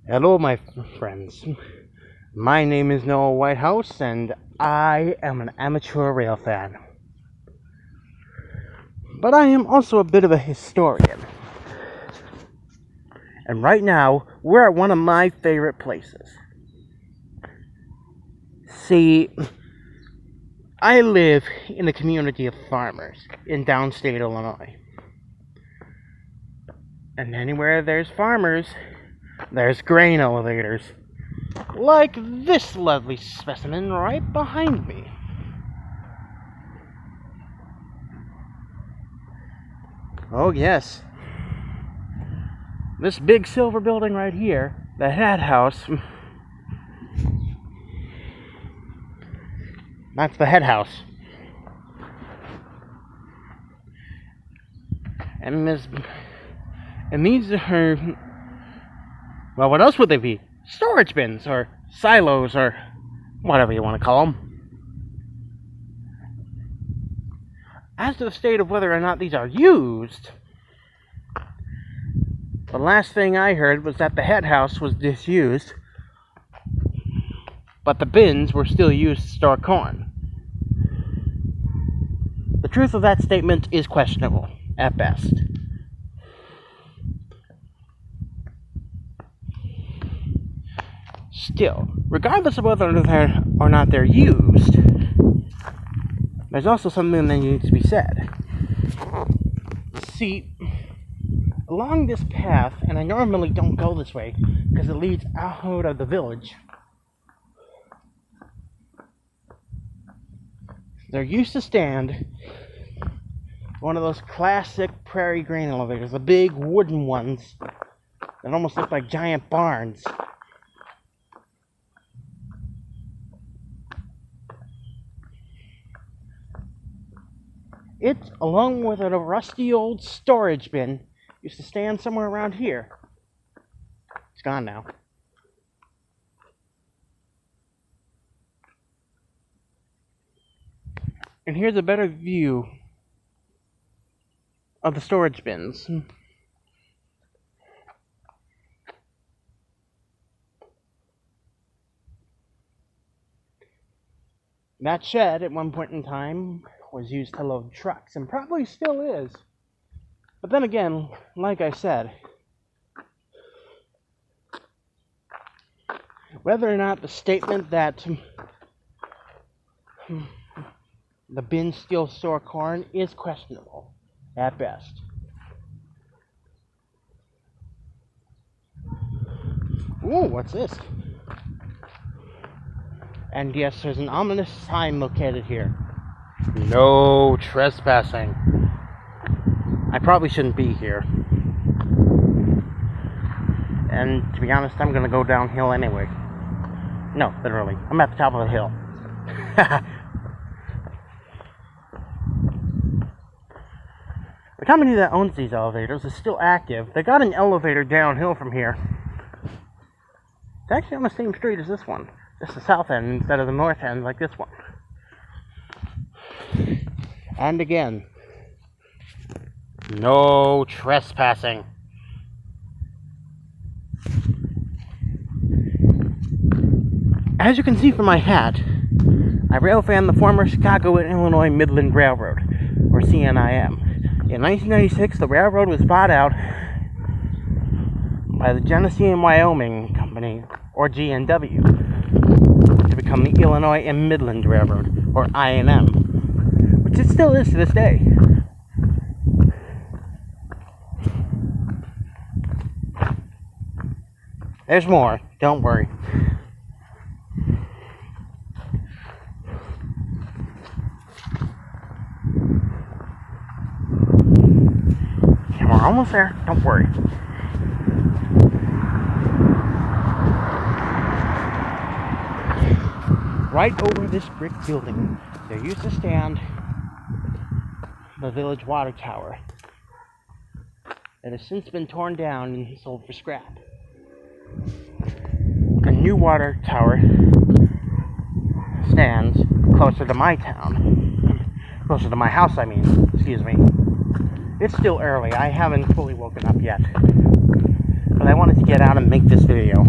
Hello, my friends. My name is Noah Whitehouse, and I am an amateur rail fan. But I am also a bit of a historian. And right now, we're at one of my favorite places. See, I live in a community of farmers in downstate Illinois. And anywhere there's farmers, there's grain elevators, like this lovely specimen right behind me. Oh yes, this big silver building right here, the head house, that's the head house. And these are, well, what else would they be? Storage bins, or silos, or whatever you want to call them. As to the state of whether or not these are used, the last thing I heard was that the head house was disused, but the bins were still used to store corn. The truth of that statement is questionable, at best. Still, regardless of whether or not they're used, there's also something that needs to be said. See, along this path, and I normally don't go this way because it leads out of the village, there used to stand one of those classic prairie grain elevators, the big wooden ones that almost look like giant barns. It, along with a rusty old storage bin, used to stand somewhere around here. It's gone now. And here's a better view of the storage bins. That shed, at one point in time, was used to load trucks, and probably still is. But then again, like I said, whether or not the statement that the bins still store corn is questionable, at best. Ooh, what's this? And yes, there's an ominous sign located here. No trespassing. I probably shouldn't be here. And to be honest, I'm gonna go downhill anyway. No, literally. I'm at the top of the hill. The company that owns these elevators is still active. They got an elevator downhill from here. It's actually on the same street as this one. Just the south end instead of the north end like this one. And again, no trespassing. As you can see from my hat, I rail fan the former Chicago and Illinois Midland Railroad, or CNIM. In 1996, the railroad was bought out by the Genesee and Wyoming Company, or G&W, to become the Illinois and Midland Railroad, or I&M, which it still is to this day. There's more, don't worry. Okay, we're almost there, don't worry. Right over this brick building, there used to stand the village water tower. It has since been torn down and sold for scrap. A new water tower stands closer to my town. Closer to my house, excuse me. It's still early. I haven't fully woken up yet. But I wanted to get out and make this video.